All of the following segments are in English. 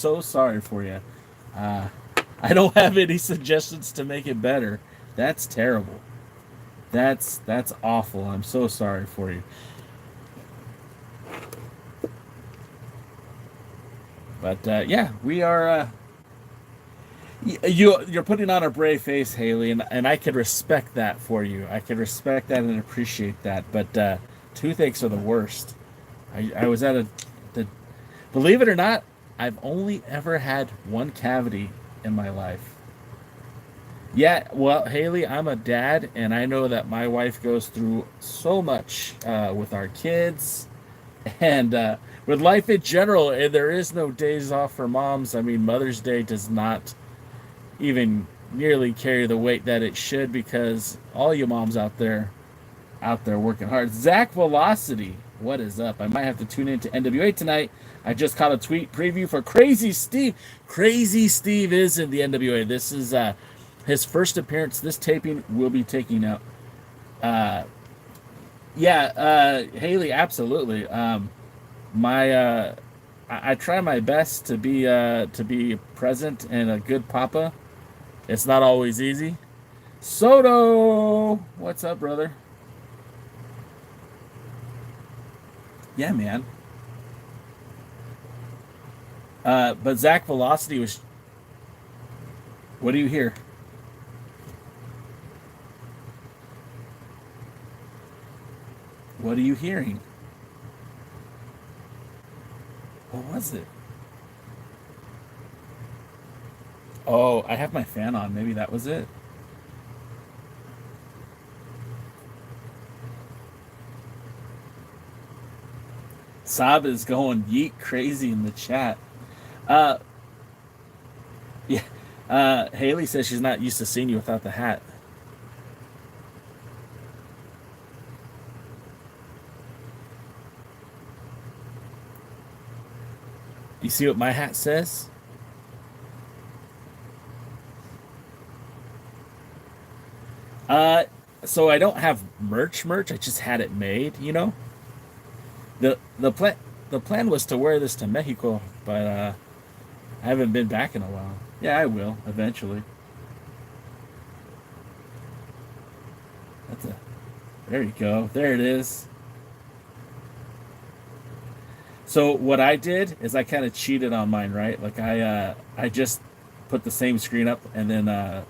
so sorry for you. I don't have any suggestions to make it better. That's terrible. That's awful. I'm so sorry for you. But yeah, we are. You're putting on a brave face, Haley, and I can respect that for you. I can respect that and appreciate that. But toothaches are the worst. I was at the believe it or not, I've only ever had one cavity in my life. Yeah, well, Haley, I'm a dad, and I know that my wife goes through so much with our kids and with life in general. And there is no days off for moms. I mean, Mother's Day does not even nearly carry the weight that it should because all you moms out there working hard. Zach Velocity, what is up? I might have to tune into NWA tonight. I just caught a tweet preview for Crazy Steve. Crazy Steve is in the NWA. This is his first appearance. This taping will be taking out. Uh, yeah, Haley, absolutely. My I try my best to be present and a good papa. It's not always easy. Soto, what's up, brother? Yeah, man. But Zach Velocity was. What do you hear? What are you hearing? What was it? Oh, I have my fan on. Maybe that was it. Saab is going yeet crazy in the chat. Uh, yeah. Haley says she's not used to seeing you without the hat. You see what my hat says? Uh, so I don't have merch. I just had it made. The plan was to wear this to Mexico, but I haven't been back in a while. Yeah, I will eventually. That's a There you go. There it is. So what I did is I kind of cheated on mine, right? Like I just put the same screen up and then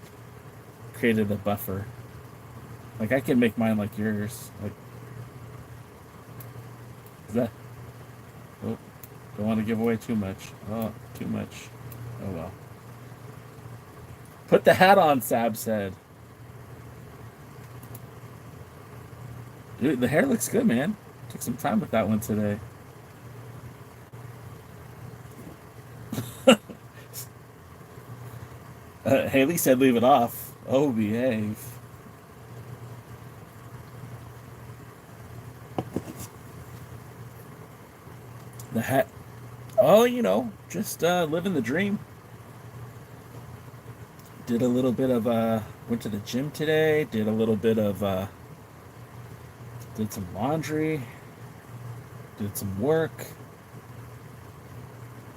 created a buffer. Like I can make mine like yours. Like is that? Oh, don't want to give away too much. Oh, too much. Oh well. Put the hat on, Sab said. Dude, the hair looks good, man. Took some time with that one today. Haley said leave it off. Oh, behave. The hat. Oh, just living the dream. Did a little bit of went to the gym today. Did a little bit of did some laundry. Did some work.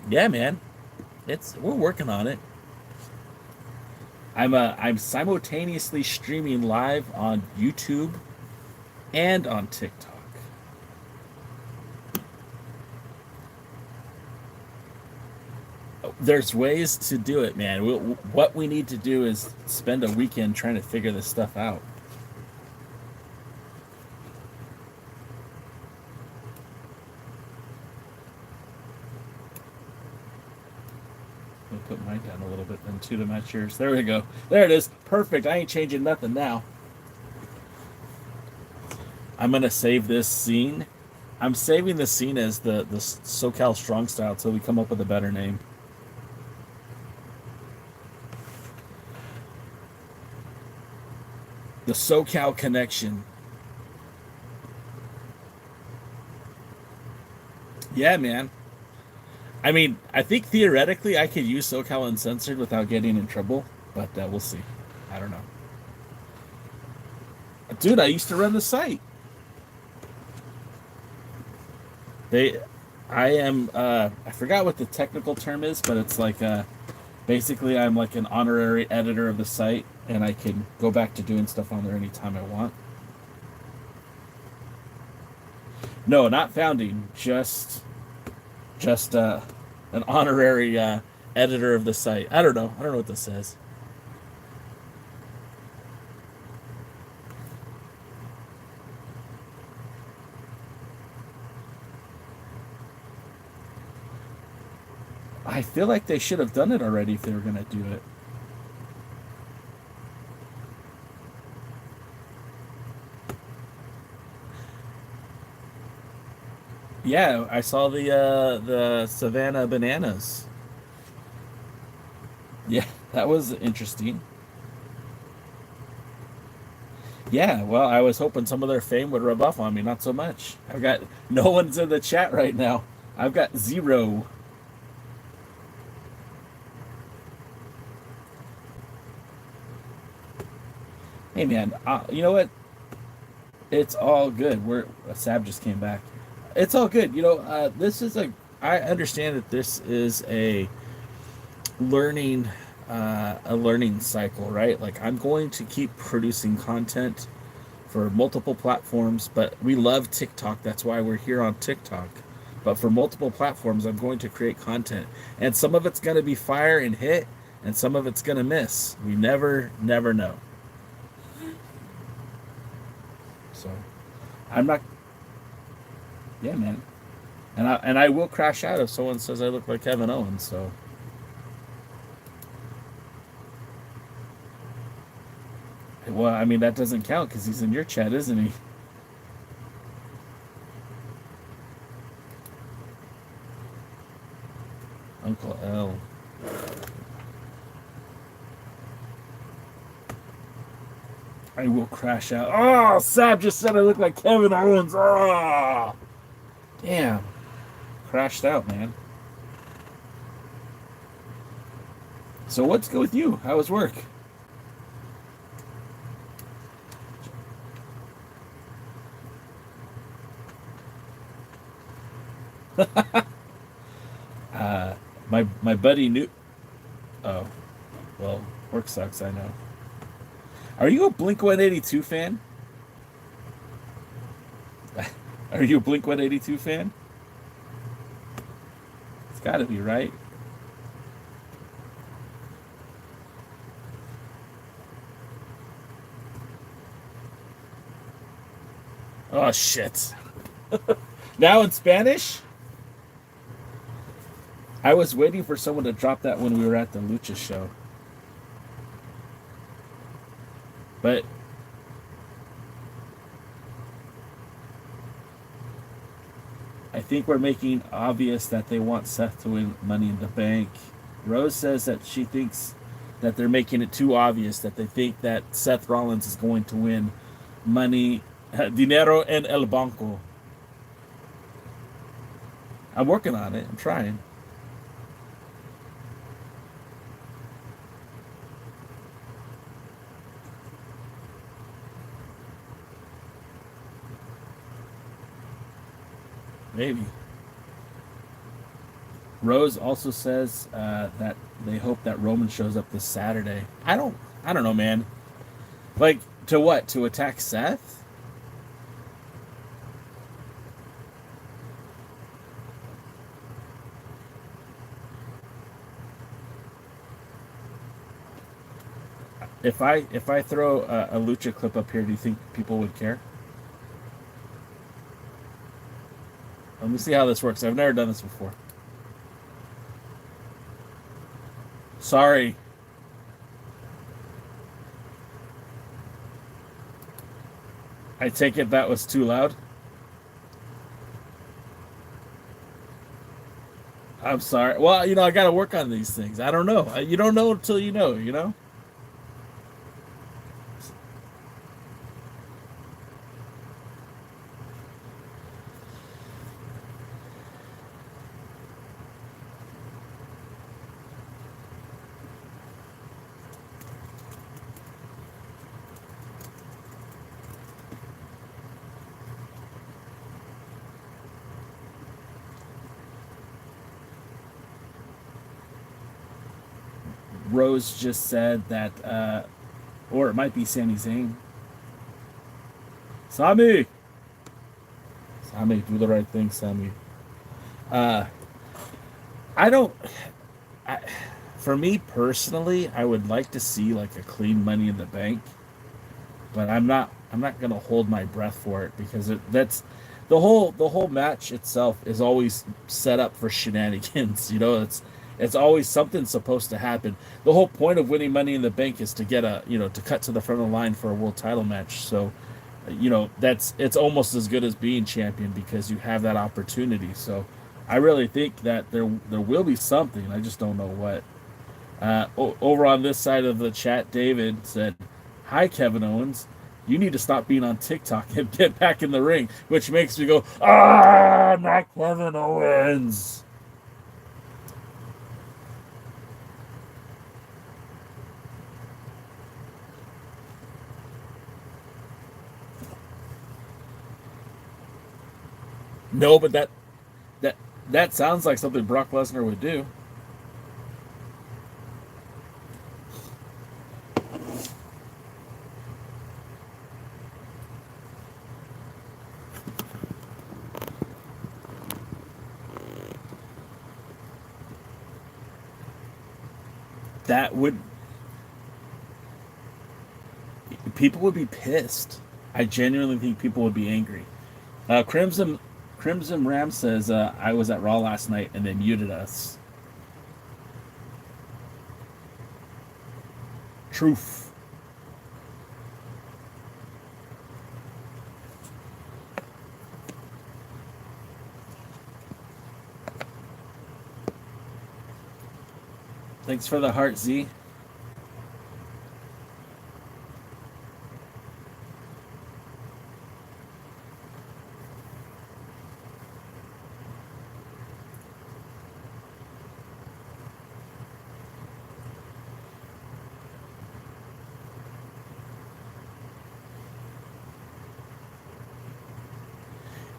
Yeah, man. We're working on it. I'm simultaneously streaming live on YouTube and on TikTok. There's ways to do it, man. What we need to do is spend a weekend trying to figure this stuff out. Put mine down a little bit then too to match yours. There we go. There it is. Perfect. I ain't changing nothing now. I'm gonna save this scene. I'm saving the scene as the SoCal Strong Style until we come up with a better name. The SoCal Connection. Yeah, man. I mean, I think theoretically I could use SoCal Uncensored without getting in trouble, but we'll see. I don't know. Dude, I used to run the site. They, I am. I forgot what the technical term is, but it's like basically I'm like an honorary editor of the site, and I can go back to doing stuff on there anytime I want. No, not founding, just an honorary editor of the site. I don't know. I don't know what this says. I feel like they should have done it already if they were going to do it. Yeah, I saw the Savannah bananas. Yeah, that was interesting. Yeah, well, I was hoping some of their fame would rub off on me. Not so much. I've got no one's in the chat right now. I've got zero. Hey man, you know what? It's all good. Sab just came back. It's all good. This is a. I understand that this is learning, a learning cycle, right? Like I'm going to keep producing content for multiple platforms, but we love TikTok. That's why we're here on TikTok. But for multiple platforms, I'm going to create content, and some of it's going to be fire and hit, and some of it's going to miss. We never know. So, I'm not. Yeah, man. And I will crash out if someone says I look like Kevin Owens. So, well, I mean that doesn't count because he's in your chat, isn't he? Uncle L. I will crash out. Oh, Sab just said I look like Kevin Owens. Oh, damn. Crashed out, man. So what's good with you? How was work? uh, my buddy knew. Oh, well, work sucks. I know. Are you a Blink 182 fan? Are you a Blink 182 fan? It's got to be, right? Oh shit. Now in Spanish? I was waiting for someone to drop that when we were at the Lucha show. But I think we're making obvious that they want Seth to win Money in the Bank. Rose says that she thinks that they're making it too obvious, that they think that Seth Rollins is going to win Money, Dinero en el Banco. I'm working on it. I'm trying. Maybe. Rose also says that they hope that Roman shows up this Saturday. I don't know, man. Like to what? To attack Seth? If I throw a lucha clip up here, do you think people would care? Let me see how this works. I've never done this before. Sorry. I take it that was too loud. I'm sorry. Well, I got to work on these things. I don't know. You don't know until you know, you know? Rose just said that, or it might be Sami Zayn. Sami, do the right thing, Sami. Uh, I don't. I, for me personally, I would like to see like a clean Money in the Bank, but I'm not. I'm not gonna hold my breath for it because that's the whole match itself is always set up for shenanigans. It's always something supposed to happen. The whole point of winning Money in the Bank is to get to cut to the front of the line for a world title match. So, it's almost as good as being champion because you have that opportunity. So, I really think that there will be something. I just don't know what. Over on this side of the chat, David said, "Hi, Kevin Owens. You need to stop being on TikTok and get back in the ring," which makes me go, not Kevin Owens. No, but that that sounds like something Brock Lesnar would do. That would People would be pissed. I genuinely think people would be angry. Crimson Ram says, I was at Raw last night and they muted us. Truth. Thanks for the heart, Z.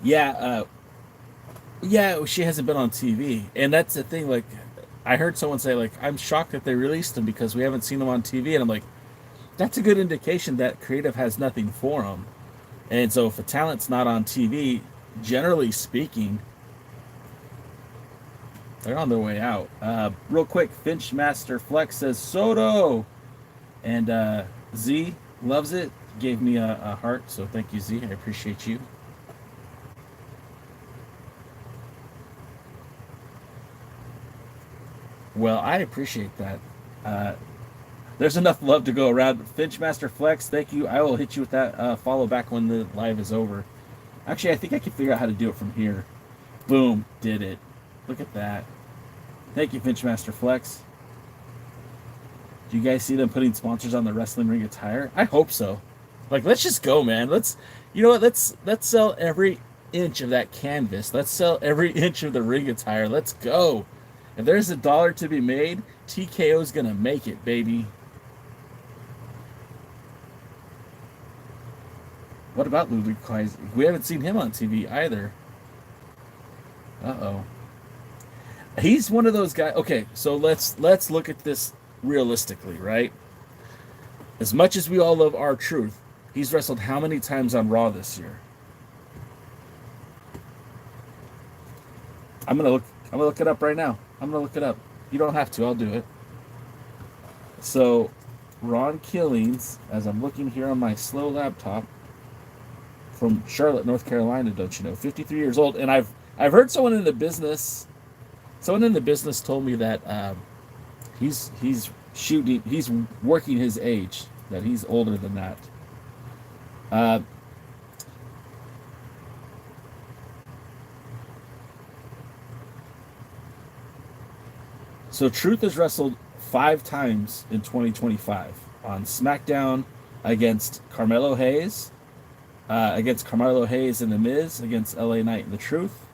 Yeah, yeah, she hasn't been on TV, and that's the thing. Like, I heard someone say, like, I'm shocked that they released him because we haven't seen him on TV, and I'm like, that's a good indication that creative has nothing for him. And so, if a talent's not on TV, generally speaking, they're on their way out. Real quick, Finch Master Flex says Soto, and Z loves it. Gave me a heart, so thank you, Z. I appreciate you. Well, I appreciate that. Uh, there's enough love to go around. Finchmaster Flex, thank you. I will hit you with that follow back when the live is over. Actually, I think I can figure out how to do it from here. Boom, did it. Look at that. Thank you, Finchmaster Flex. Do you guys see them putting sponsors on the wrestling ring attire? I hope so. Like, let's just go, man. You know what? Let's sell every inch of that canvas. Let's sell every inch of the ring attire. Let's go. If there's a dollar to be made, TKO's gonna make it, baby. What about Ludwig Kaiser? We haven't seen him on TV either. Uh-oh. He's one of those guys. Okay, so let's look at this realistically, right? As much as we all love R-Truth, he's wrestled how many times on Raw this year? I'm gonna look it up right now. I'm gonna look it up. You don't have to. I'll do it. So, Ron Killings, as I'm looking here on my slow laptop, from Charlotte, North Carolina, don't you know? 53 years old, and I've heard someone in the business. Someone in the business told me that he's working his age. That he's older than that. Uh, So Truth has wrestled 5 times in 2025 on SmackDown against Carmelo Hayes, and The Miz, against LA Knight and The Truth.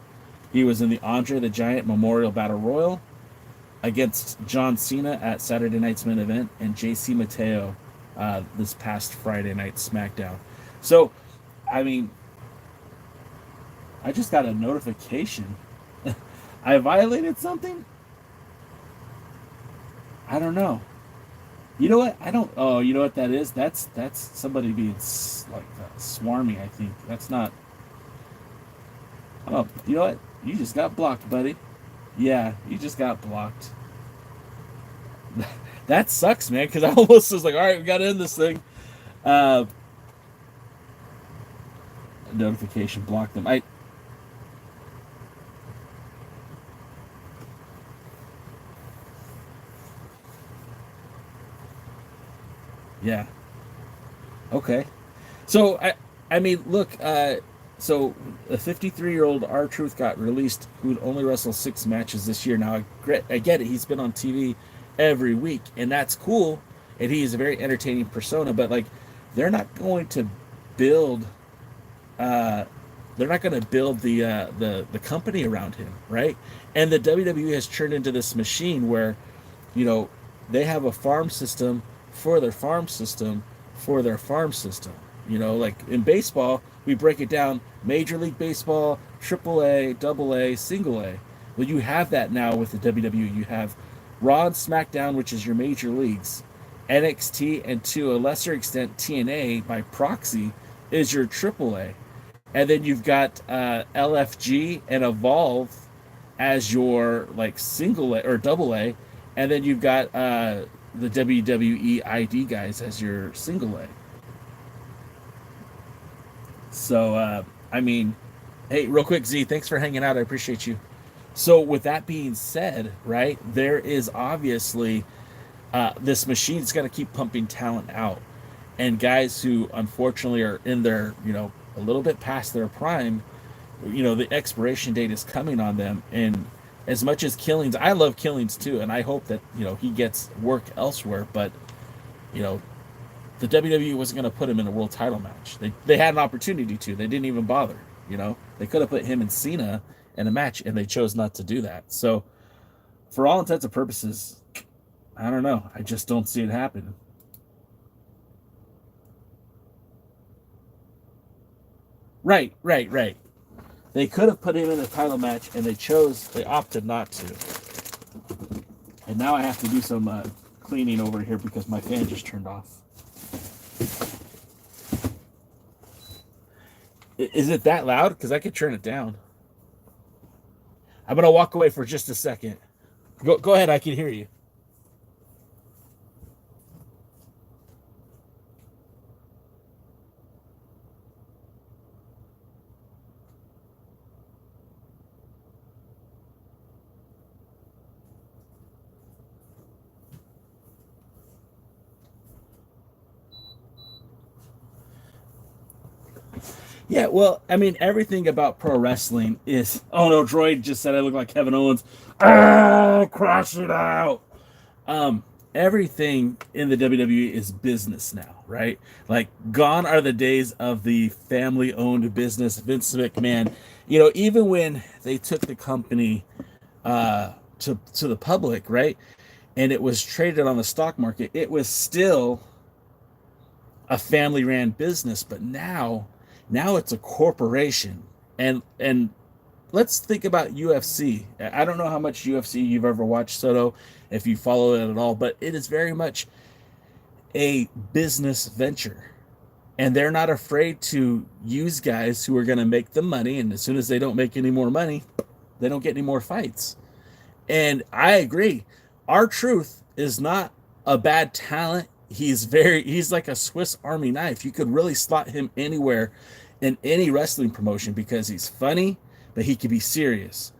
He was in the Andre the Giant Memorial Battle Royal against John Cena at Saturday Night's Main Event and JC Mateo this past Friday night SmackDown. So, I mean, I just got a notification. I violated something? I don't know. You know what? I don't. Oh, you know what that is? That's somebody being like swarmy. I think that's not. Oh, you know what? You just got blocked, buddy. Yeah, you just got blocked. That sucks, man. Because I almost was like, all right, we got to end this thing. Uh, Notification blocked them. I Yeah. Okay. So I mean, look. So a 53-year-old R Truth got released, who'd only wrestled 6 matches this year. Now I get it. He's been on TV every week, and that's cool. And he is a very entertaining persona. But like, they're not going to build. Uh, they're not going to build the company around him, right? And the WWE has turned into this machine where, you know, they have a farm system for their farm system for their farm system. You know, like in baseball, we break it down: Major League Baseball, Triple A, Double A, Single A. Well, you have that now with the WWE. You have Raw and SmackDown, which is your major leagues. NXT, and to a lesser extent TNA by proxy, is your Triple A. And then you've got LFG and Evolve as your like single A or double A, and then you've got the WWE ID guys as your single A. So I mean, hey, real quick, Z, thanks for hanging out. I appreciate you. So with that being said, right, there is obviously this machine's got to keep pumping talent out, and guys who unfortunately are in their, you know, a little bit past their prime, you know, the expiration date is coming on them. And as much as Killings, I love Killings too, and I hope that, you know, he gets work elsewhere. But you know, the WWE wasn't going to put him in a world title match. They had an opportunity to. They didn't even bother. You know, they could have put him and Cena in a match, and they chose not to do that. So, for all intents and purposes, I don't know. I just don't see it happening. Right, right, right. They could have put him in a title match, and they opted not to. And now I have to do some cleaning over here because my fan just turned off. Is it that loud? Because I could turn it down. I'm gonna walk away for just a second. Go ahead. I can hear you. Yeah, well, I mean, everything about pro wrestling is. Oh no, Droid just said I look like Kevin Owens. Ah, crash it out. Um, Everything in the WWE is business now, right? Like, gone are the days of the family-owned business. Vince McMahon, you know, even when they took the company to the public, right, and it was traded on the stock market, it was still a family-ran business. But now it's a corporation. And let's think about UFC. I don't know how much UFC you've ever watched, Soto, if you follow it at all, but it is very much a business venture. And they're not afraid to use guys who are going to make them money. And as soon as they don't make any more money, they don't get any more fights. And I agree. R Truth is not a bad talent. He's like a Swiss Army knife. You could really slot him anywhere in any wrestling promotion because he's funny, but he could be serious.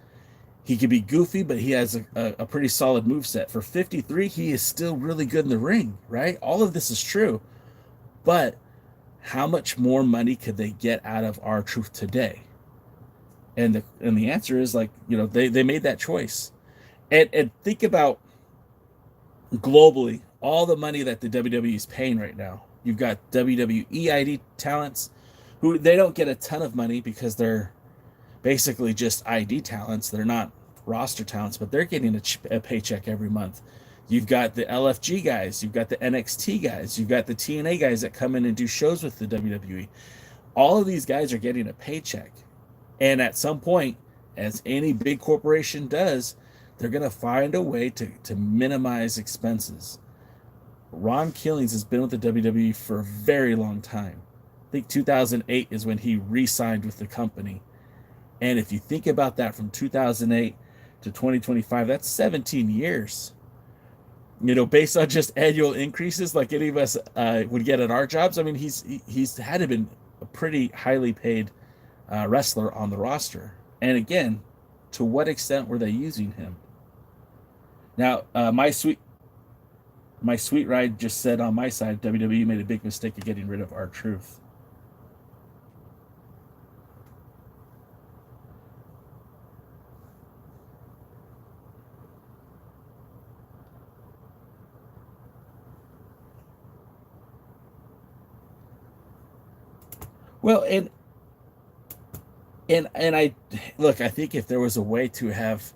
He could be goofy, but he has a pretty solid move set. For 53, he is still really good in the ring, right? All of this is true. But how much more money could they get out of R Truth today? And the answer is, like, you know, they made that choice. And think about globally all the money that the WWE is paying right now. You've got WWE ID talents who they don't get a ton of money because they're basically just ID talents. They're not roster talents, but they're getting a paycheck every month. You've got the LFG guys, you've got the NXT guys, you've got the TNA guys that come in and do shows with the WWE. All of these guys are getting a paycheck. And at some point, as any big corporation does, they're going to find a way to minimize expenses. Ron Killings has been with the WWE for a very long time. I think 2008 is when he re-signed with the company. And if you think about that, from 2008 to 2025, that's 17 years. Based on just annual increases like any of us would get at our jobs. I mean, he's had to been a pretty highly paid wrestler on the roster. And again, to what extent were they using him? Now, my sweet ride just said on my side, WWE made a big mistake of getting rid of R-Truth. Well, and I look, I think if there was a way to have,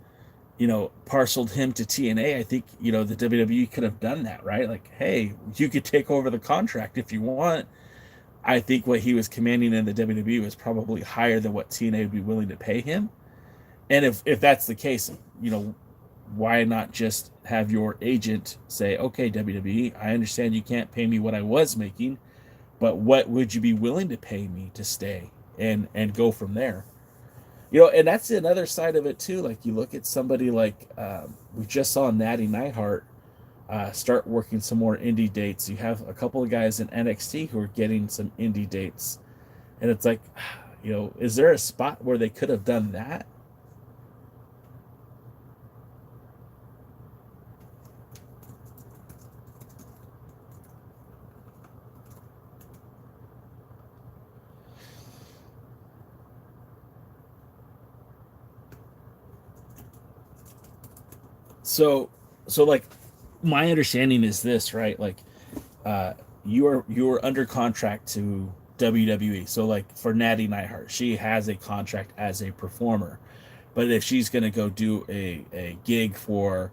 parceled him to TNA, I think, the WWE could have done that, right? Like, hey, you could take over the contract if you want. I think what he was commanding in the WWE was probably higher than what TNA would be willing to pay him. And if that's the case, why not just have your agent say, okay, WWE, I understand you can't pay me what I was making, but what would you be willing to pay me to stay and go from there? And that's another side of it too. Like, you look at somebody like we just saw Natty Neidhart start working some more indie dates. You have a couple of guys in NXT who are getting some indie dates, and it's like, is there a spot where they could have done that? So, like, my understanding is this, right? Like, uh, you are under contract to WWE. So, like, for Natty Neidhart, she has a contract as a performer. But if she's gonna go do a gig for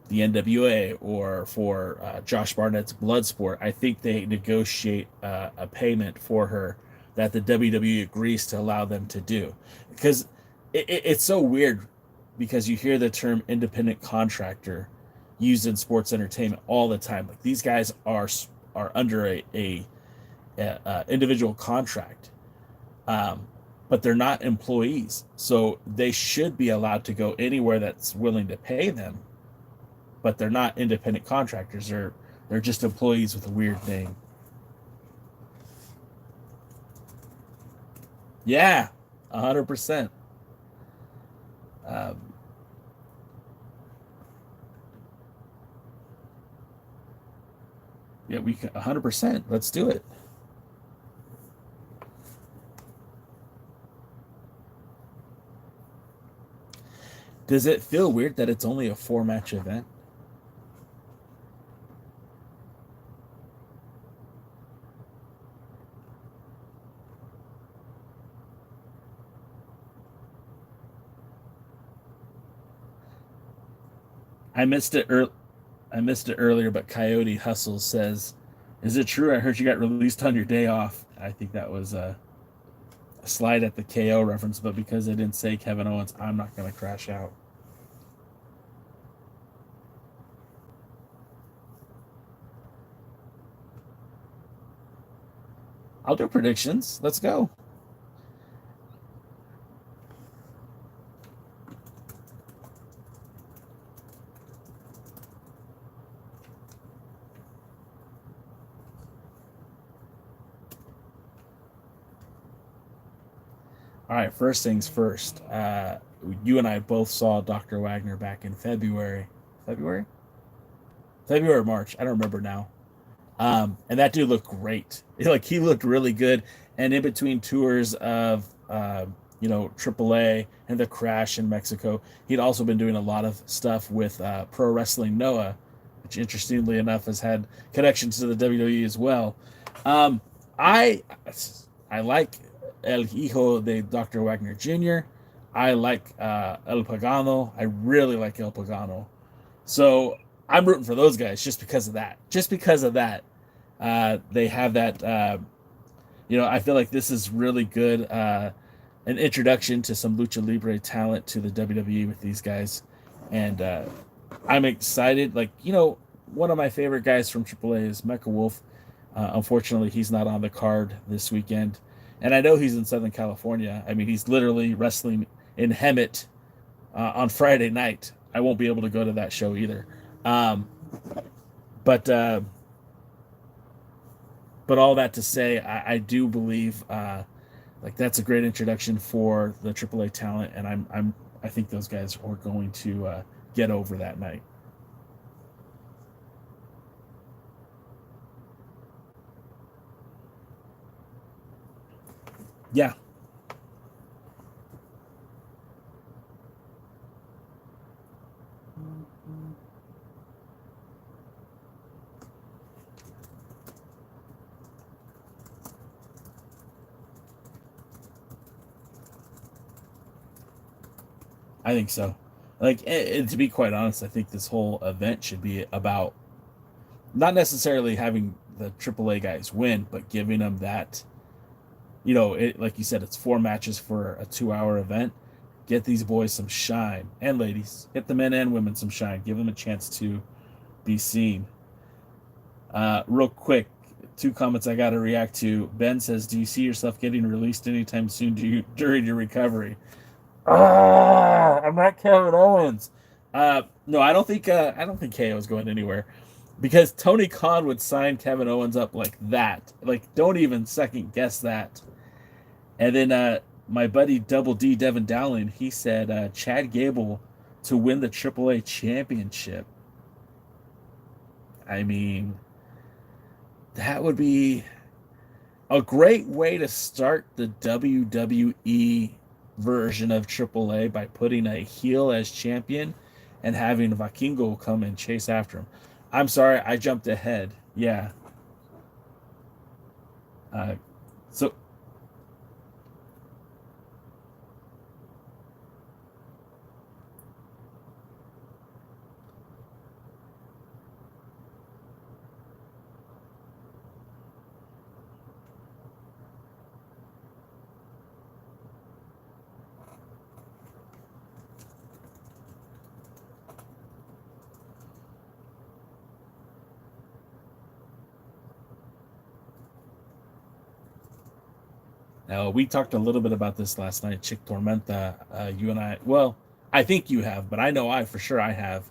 the NWA or for Josh Barnett's Bloodsport, I think they negotiate a payment for her that the WWE agrees to allow them to do. Because it's so weird, because you hear the term independent contractor used in sports entertainment all the time. Like, these guys are under a individual contract, um, but they're not employees, so they should be allowed to go anywhere that's willing to pay them. But they're not independent contractors. They're just employees with a weird name. Yeah, 100%. Um, yeah, we can 100%. Let's do it. Does it feel weird that it's only a four-match event? I missed it. I missed it earlier, but Coyote Hustle says, "Is it true? I heard you got released on your day off." I think that was a slide at the KO reference, but because they didn't say Kevin Owens, I'm not going to crash out. I'll do predictions. Let's go. All right, first things first. You and I both saw Dr. Wagner back in February. February? February or March. I don't remember now. And that dude looked great. Like, he looked really good. And in between tours of AAA and the Crash in Mexico, he'd also been doing a lot of stuff with Pro Wrestling Noah, which interestingly enough has had connections to the WWE as well. Um, I I like El Hijo de Dr. Wagner Jr. I like El Pagano. I really like El Pagano. So I'm rooting for those guys just because of that. Just because of that, they have that. I feel like this is really good. An introduction to some lucha libre talent to the WWE with these guys, and I'm excited. Like, one of my favorite guys from AAA is Mecha Wolf. Unfortunately, he's not on the card this weekend, and I know he's in Southern California. I mean, he's literally wrestling in Hemet on Friday night. I won't be able to go to that show either. Um, but but all that to say, I do believe like that's a great introduction for the AAA talent, and I think those guys are going to get over that night. Yeah, I think so. Like, and to be quite honest, I think this whole event should be about not necessarily having the AAA guys win, but giving them that, like you said, it's 4 matches for a 2 hour event. Get these boys some shine, and ladies, get the men and women some shine. Give them a chance to be seen. Real quick, two comments I got to react to. Ben says, "Do you see yourself getting released anytime soon during your recovery?" I'm not Kevin Owens. No, I don't think KO is going anywhere because Tony Khan would sign Kevin Owens up like that. Like, don't even second guess that. And then my buddy Double D Devin Dowling, he said Chad Gable to win the AAA championship. I mean, that would be a great way to start the WWE version of AAA by putting a heel as champion and having Vikingo come and chase after him. I'm sorry, I jumped ahead. Yeah. Uh, so now we talked a little bit about this last night, Chick Tormenta. You and I, well, I think you have, but I know for sure I have.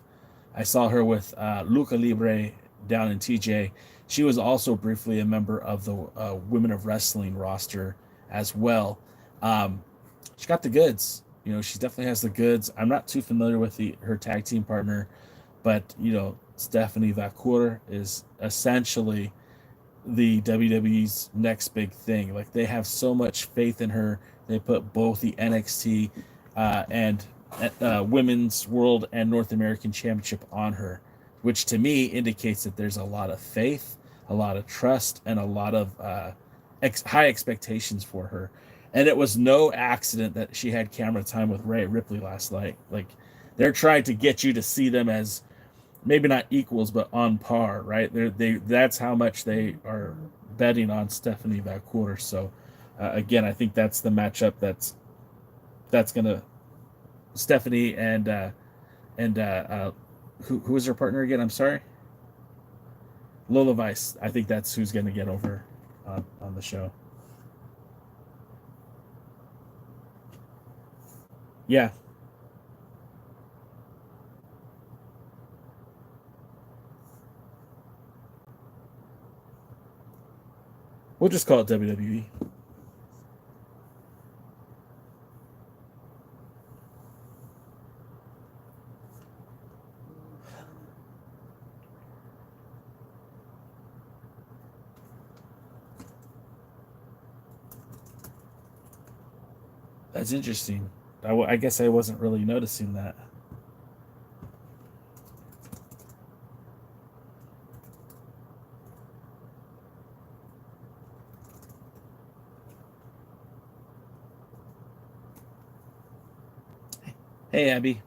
I saw her with Luca Libre down in TJ. She was also briefly a member of the Women of Wrestling roster as well. Um, she got the goods. She definitely has the goods. I'm not too familiar with her tag team partner, but Stephanie Vacour is essentially the WWE's next big thing. Like, they have so much faith in her. They put both the NXT and Women's World and North American Championship on her, which to me indicates that there's a lot of faith, a lot of trust, and a lot of high expectations for her. And it was no accident that she had camera time with Rhea Ripley last night. Like, they're trying to get you to see them as maybe not equals, but on par, right? That's how much they are betting on Stephanie Vacour. So again, I think that's the matchup that's gonna Stephanie and who is her partner again? I'm sorry, Lola Vice. I think that's who's gonna get over on the show. Yeah, we'll just call it WWE. That's interesting. I guess I wasn't really noticing that. Hey, Abby.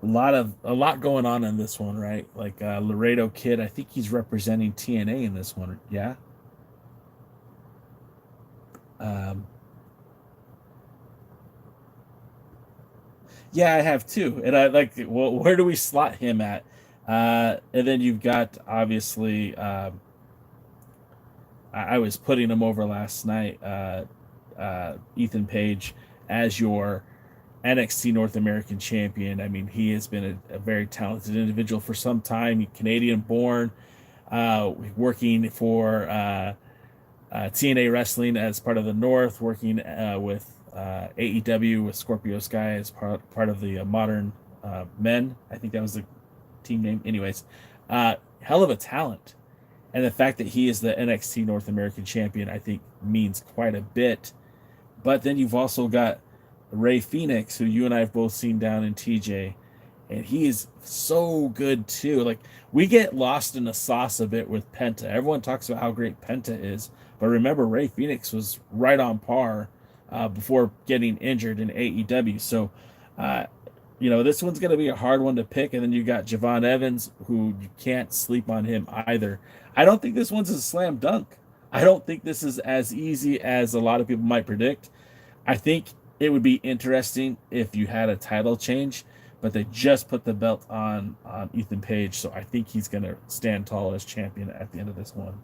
a lot going on in this one, right? Like Laredo Kid, I think he's representing TNA in this one. Yeah. Um, yeah, I have too, and I like. Well, where do we slot him at? And then you've got obviously. I was putting him over last night. Ethan Page as your NXT North American champion. I mean, he has been a very talented individual for some time. Canadian born, working for TNA Wrestling as part of the North, working with AEW with Scorpio Sky as part of the Modern Men. I think that was the team name. Anyways, hell of a talent. And the fact that he is the NXT North American champion, I think, means quite a bit. But then you've also got Ray Phoenix, who you and I have both seen down in TJ, and he is so good too. Like, we get lost in the sauce a bit with Penta. Everyone talks about how great Penta is, but remember Ray Phoenix was right on par before getting injured in AEW. So, uh, this one's going to be a hard one to pick. And then you got Javon Evans, who you can't sleep on him either. I don't think this one's a slam dunk. I don't think this is as easy as a lot of people might predict. I think it would be interesting if you had a title change, but they just put the belt on Ethan Page, so I think he's going to stand tall as champion at the end of this one.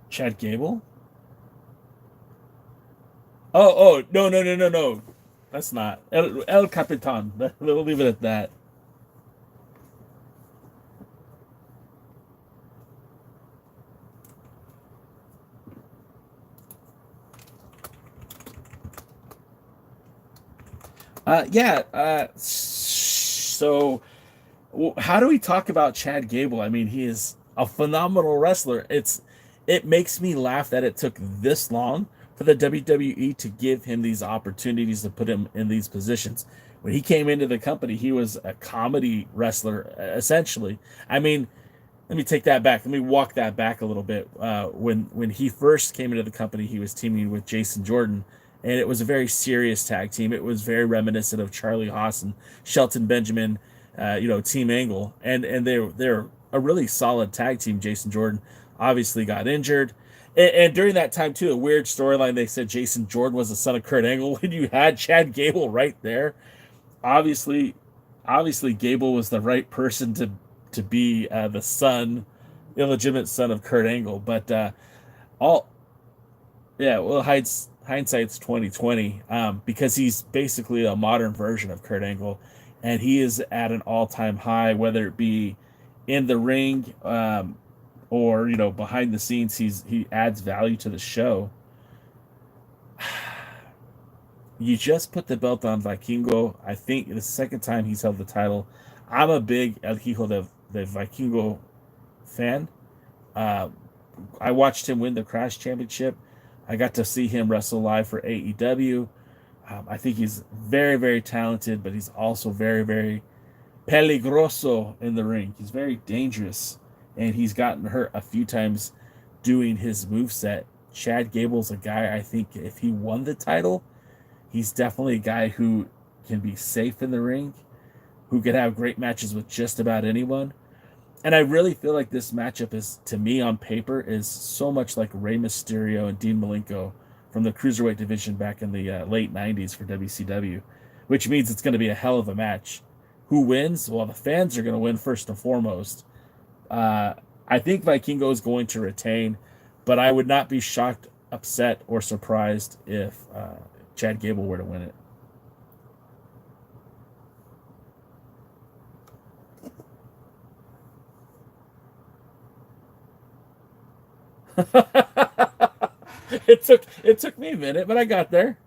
Chad Gable? Oh, no, no, no, no, no. That's not. El Capitan. We'll leave it at that. Yeah. So, how do we talk about Chad Gable? I mean, he is a phenomenal wrestler. It makes me laugh that it took this long for the WWE to give him these opportunities to put him in these positions. When he came into the company, he was a comedy wrestler essentially. I mean, let me take that back. Let me walk that back a little bit. When he first came into the company, he was teaming with Jason Jordan, and it was a very serious tag team. It was very reminiscent of Charlie Haas and Shelton Benjamin, Team Angle, and they're a really solid tag team. Jason Jordan obviously got injured. And during that time too, a weird storyline. They said Jason Jordan was the son of Kurt Angle when you had Chad Gable right there. Obviously, obviously Gable was the right person to be the son, illegitimate son of Kurt Angle. But all yeah, well, hindsight's 2020, because he's basically a modern version of Kurt Angle, and he is at an all time high, whether it be in the ring, or behind the scenes. He adds value to the show. You just put the belt on Vikingo. I think the second time he's held the title. I'm a big El Hijo de Vikingo fan. Uh, I watched him win the Crash Championship. I got to see him wrestle live for AEW. I think he's very, very talented, but he's also very, very peligroso in the ring. He's very dangerous, and he's gotten hurt a few times doing his moveset. Chad Gable's a guy, I think if he won the title, he's definitely a guy who can be safe in the ring, who can have great matches with just about anyone. And I really feel like this matchup is, to me, on paper, is so much like Rey Mysterio and Dean Malenko from the cruiserweight division back in the late '90s for WCW, which means it's going to be a hell of a match. Who wins? Well, the fans are going to win first and foremost. Uh, I think Vikingo is going to retain, but I would not be shocked, upset, or surprised if Chad Gable were to win it. It took me a minute, but I got there.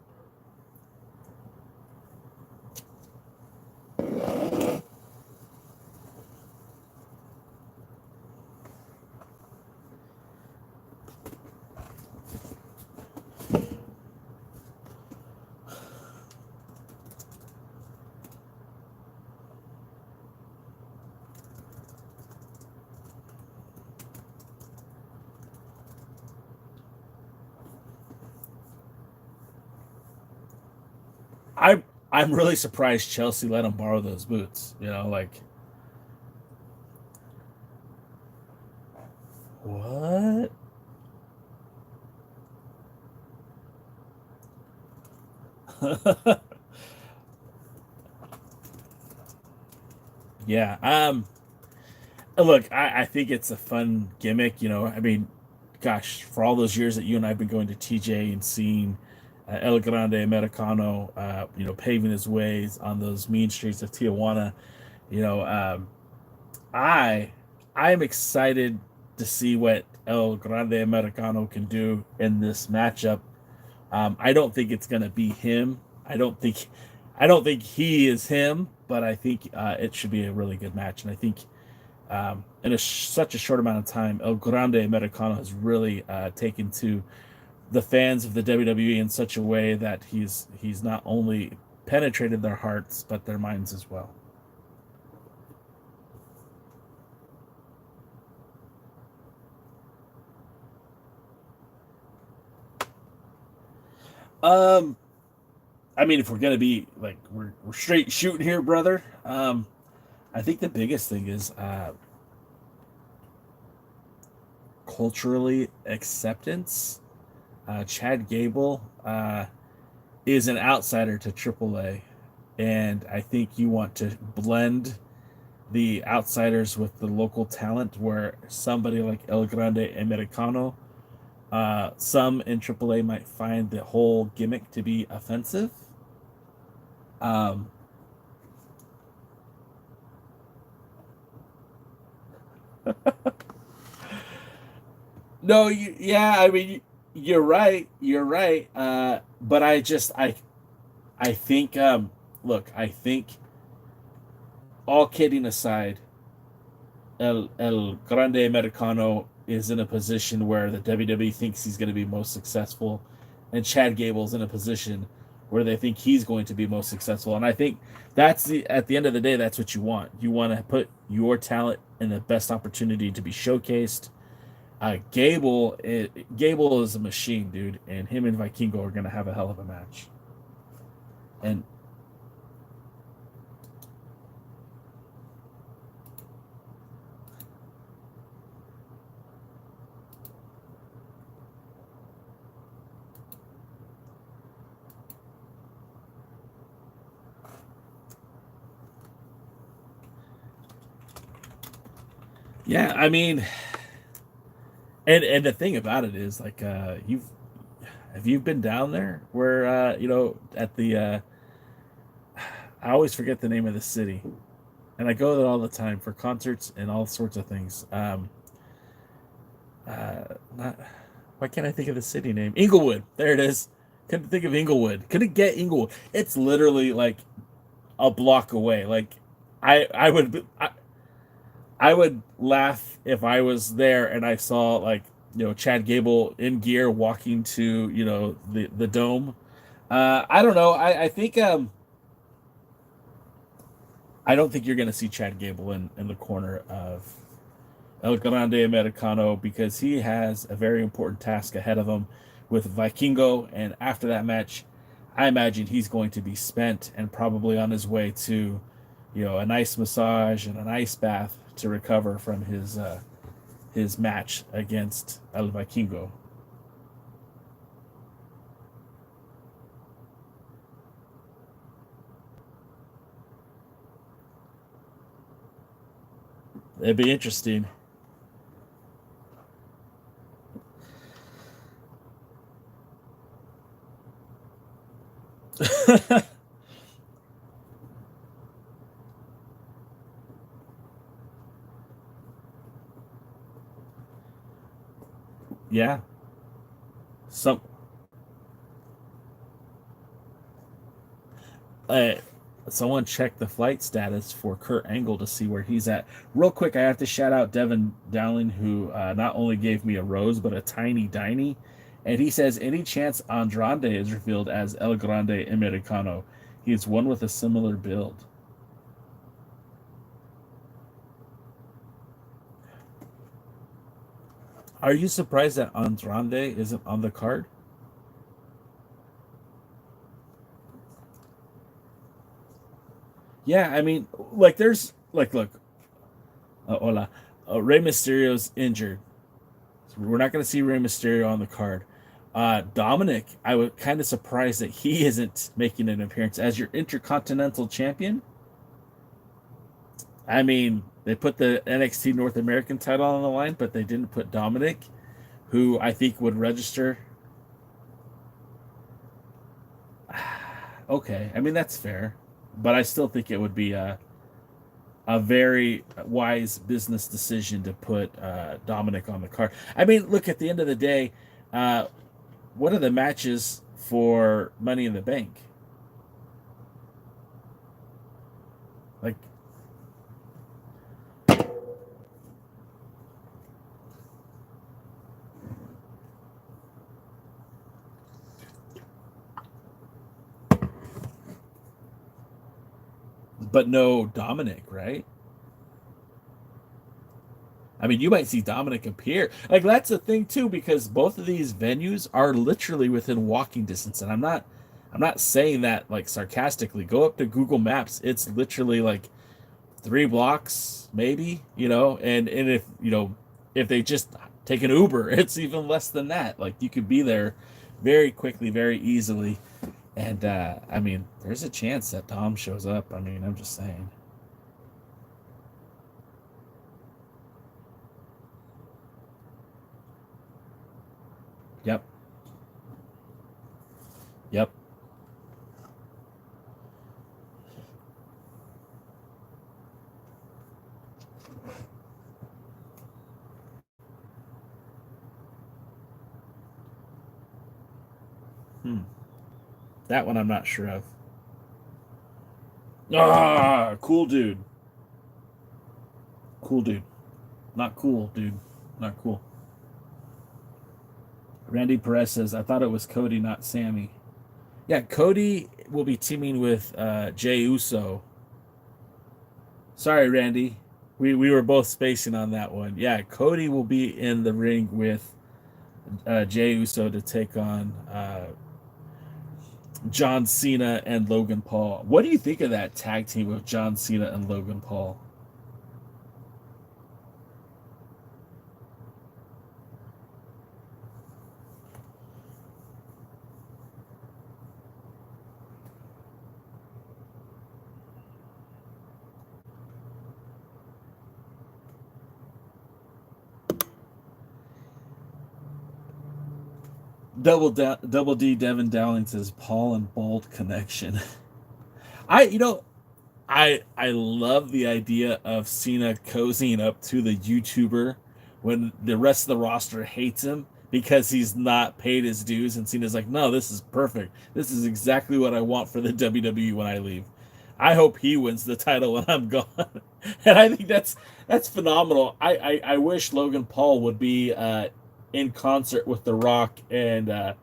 I'm really surprised Chelsea let him borrow those boots. Like what? Yeah. Look, I think it's a fun gimmick. I mean, gosh, for all those years that you and I've been going to TJ and seeing El Grande Americano, paving his ways on those mean streets of Tijuana, you know, um, I I am excited to see what El Grande Americano can do in this matchup. I don't think it's going to be him. I don't think he is him, but I think it should be a really good match. And I think in such a short amount of time, El Grande Americano has really taken to the fans of the WWE in such a way that he's not only penetrated their hearts but their minds as well. Um, I mean, if we're gonna be like we're straight shooting here, brother. I think the biggest thing is culturally acceptance. Chad Gable is an outsider to AAA, and I think you want to blend the outsiders with the local talent, where somebody like El Grande Americano, some in AAA might find the whole gimmick to be offensive. Um, no, yeah, I mean, you're right, you're right. But I think, look, I think all kidding aside, El Grande Americano is in a position where the WWE thinks he's going to be most successful, and Chad Gable's in a position where they think he's going to be most successful. And I think at the end of the day, that's what you want. You want to put your talent in the best opportunity to be showcased. Gable is a machine, dude, and him and Vikingo are going to have a hell of a match. And yeah, I mean, and the thing about it is, like, you've have you been down there where at the I always forget the name of the city, and I go there all the time for concerts and all sorts of things. Not Why can't I think of the city name? Inglewood. There it is. Couldn't think of Inglewood. Couldn't get Inglewood. It's literally like a block away. Like I would laugh if I was there and I saw, like, Chad Gable in gear walking to the dome. I don't know. I don't think you're going to see Chad Gable in the corner of El Grande Americano, because he has a very important task ahead of him with Vikingo. And after that match, I imagine he's going to be spent and probably on his way to, a nice massage and an ice bath to recover from his match against El Vikingo. It'd be interesting. Yeah. Some uh, Someone check the flight status for Kurt Angle to see where he's at. Real quick, I have to shout out Devin Dowling, who not only gave me a rose but a tiny diny, and he says any chance Andrade is revealed as El Grande Americano. He is one with a similar build. Are you surprised that Andrade isn't on the card? Yeah, I mean, like there's like look, hola, Rey Mysterio's injured. So we're not going to see Rey Mysterio on the card. Dominic, I was kind of surprised that he isn't making an appearance as your Intercontinental Champion. I mean, they put the NXT North American title on the line, but they didn't put Dominic, who I think would register. Okay, I mean that's fair, but I still think it would be a very wise business decision to put Dominic on the card. I mean, look, at the end of the day, uh, what are the matches for Money in the Bank? Like, but no Dominic, right? I mean, you might see Dominic appear. Like that's the thing too, because both of these venues are literally within walking distance, and I'm not saying that like sarcastically. Go up to Google Maps; it's literally like 3 blocks, maybe, and if they just take an Uber, it's even less than that. Like you could be there very quickly, very easily, and I mean, there's a chance that Dom shows up. I mean, I'm just saying. Yep, yep. Hmm. That one I'm not sure of. Ah, cool dude. Cool dude. Not cool, dude. Not cool. Randy Perez says, I thought it was Cody, not Sammy. Yeah, Cody will be teaming with Jay Uso. Sorry, Randy. We were both spacing on that one. Yeah, Cody will be in the ring with Jay Uso to take on John Cena and Logan Paul. What do you think of that tag team with John Cena and Logan Paul? Double D Devin Dowling says Paul and Bold connection. I you know I love the idea of Cena cozying up to the YouTuber when the rest of the roster hates him because he's not paid his dues, and Cena's like, no, this is perfect. This is exactly what I want for the WWE when I leave. I hope he wins the title when I'm gone. And I think that's phenomenal. I wish Logan Paul would be in concert with The Rock and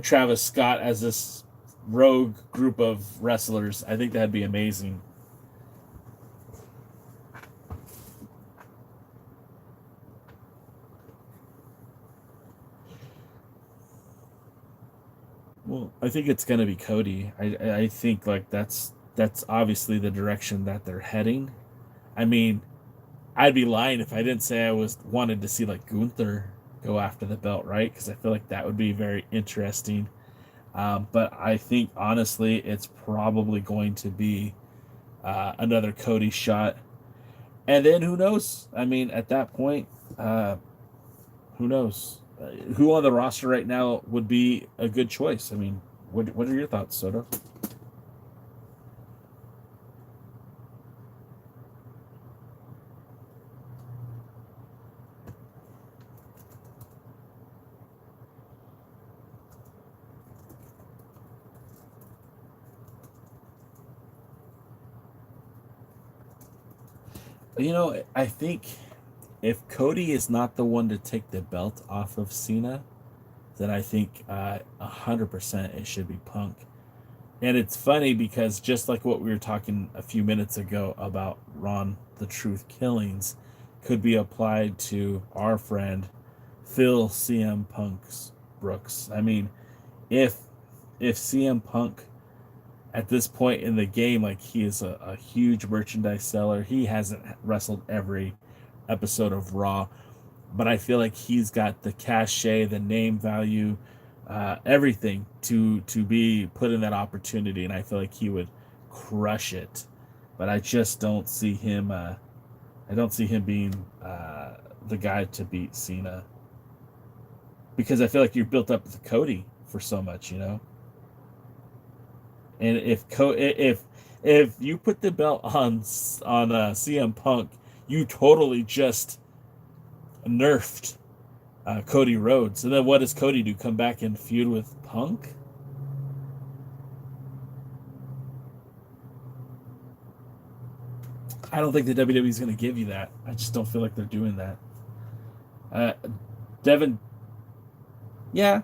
Travis Scott as this rogue group of wrestlers. I think that'd be amazing. Well, I think it's gonna be Cody. I think like that's obviously the direction that they're heading. I mean, I'd be lying if I didn't say I was wanted to see like Gunther go after the belt, right? Because I feel like that would be very interesting. But I think honestly, it's probably going to be another Cody shot, and then who knows? I mean, at that point, uh, who knows? Who on the roster right now would be a good choice? I mean, what are your thoughts, Soto? I think if Cody is not the one to take the belt off of Cena, then I think 100% it should be Punk. And it's funny because just like what we were talking a few minutes ago about Ron the Truth Killings, could be applied to our friend Phil CM Punk's Brooks. I mean, if if CM Punk at this point in the game, like he is a huge merchandise seller. He hasn't wrestled every episode of Raw, but I feel like he's got the cachet, the name value, everything to be put in that opportunity, and I feel like he would crush it. But I just don't see him. I don't see him being the guy to beat Cena, because I feel like you're built up with Cody for so much, you know. And if you put the belt on CM Punk, you totally just nerfed Cody Rhodes. And then what does Cody do? Come back and feud with Punk? I don't think the WWE is going to give you that. I just don't feel like they're doing that. Uh, Devin, yeah,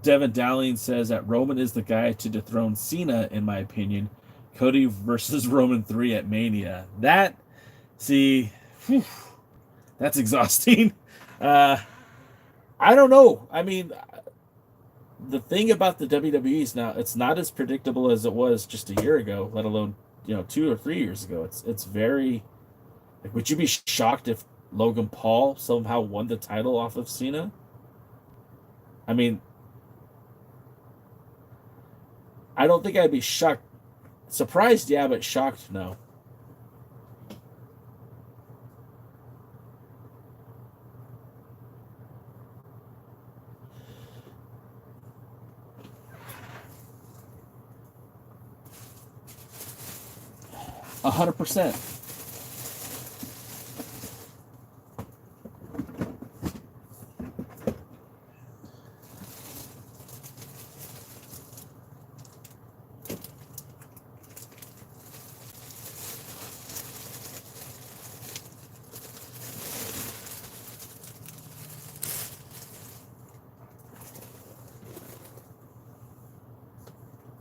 Devin Dowling says that Roman is the guy to dethrone Cena, in my opinion. Cody versus Roman 3 at Mania. That, see, whew, that's exhausting. Uh, I don't know. I mean, the thing about the WWE is now it's not as predictable as it was just a year ago, let alone 2 or 3 years ago. It's very like, would you be shocked if Logan Paul somehow won the title off of Cena? I mean, I don't think I'd be shocked. Surprised, yeah, but shocked, no. 100%.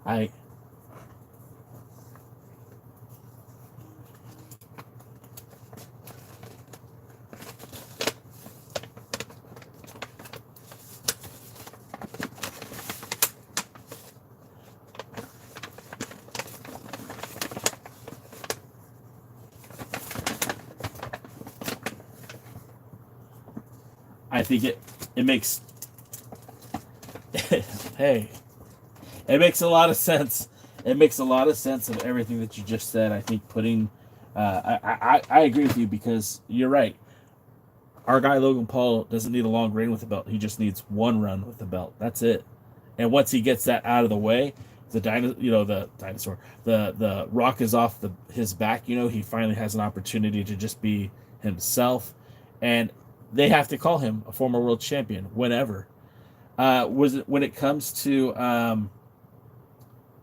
I I think it makes hey, it makes a lot of sense. It makes a lot of sense of everything that you just said. I think putting I agree with you, because you're right. Our guy Logan Paul doesn't need a long reign with the belt. He just needs one run with the belt. That's it. And once he gets that out of the way, the dinosaur, the rock is off his back. He finally has an opportunity to just be himself, and they have to call him a former world champion whenever. Was it when it comes to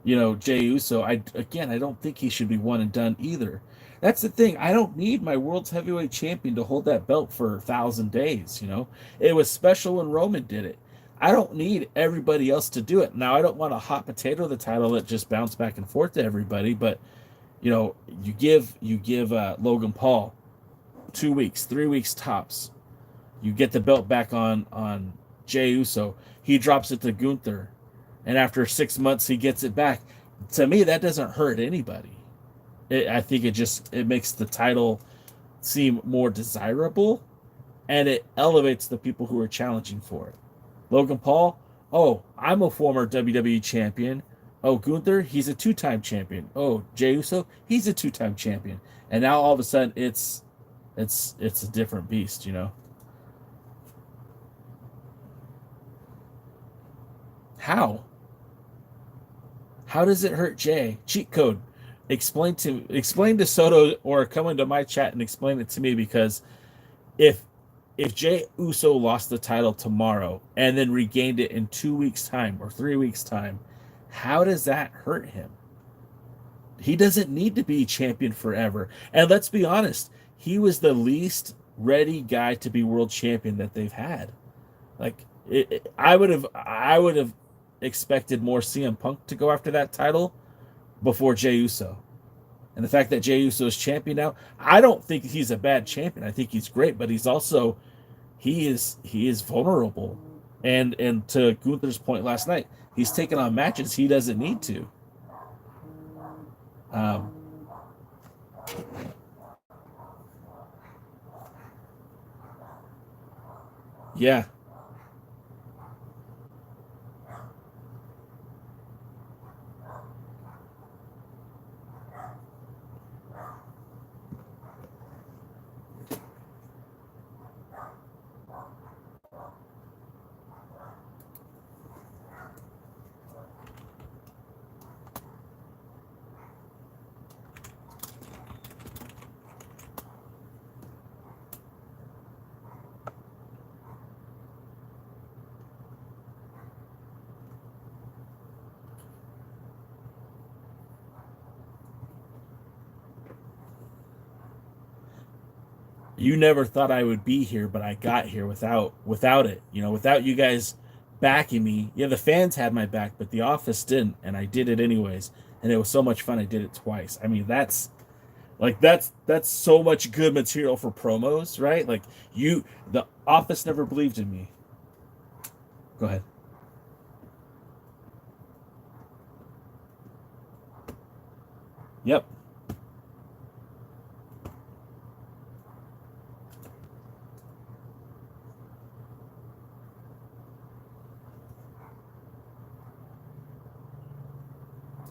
Jey Uso? I don't think he should be one and done either. That's the thing. I don't need my world's heavyweight champion to hold that belt for 1,000 days. It was special when Roman did it. I don't need everybody else to do it. Now, I don't want a hot potato of the title that just bounce back and forth to everybody, but you give Logan Paul 2 weeks, 3 weeks tops. You get the belt back on Jey Uso. He drops it to Gunther, and after 6 months, he gets it back. To me, that doesn't hurt anybody. I think it makes the title seem more desirable, and it elevates the people who are challenging for it. Logan Paul, oh, I'm a former WWE champion. Oh, Gunther, he's a two-time champion. Oh, Jey Uso, he's a two-time champion. And now all of a sudden, it's a different beast. How? How does it hurt Jay? Cheat code. Explain to Soto, or come into my chat and explain it to me, because if Jey Uso lost the title tomorrow and then regained it in 2 weeks' time or 3 weeks' time, how does that hurt him? He doesn't need to be champion forever. And let's be honest, he was the least ready guy to be world champion that they've had. Like I would have expected more CM Punk to go after that title before Jey Uso. And the fact that Jey Uso is champion now, I don't think he's a bad champion. I think he's great, but he is vulnerable. And to Gunther's point last night, he's taking on matches he doesn't need to. Um, yeah. You never thought I would be here, but I got here without it. Without you guys backing me. Yeah, the fans had my back, but the office didn't, and I did it anyways. And it was so much fun. I did it twice. I mean, that's so much good material for promos, right? Like the office never believed in me. Go ahead. Yep,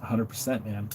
100%, man.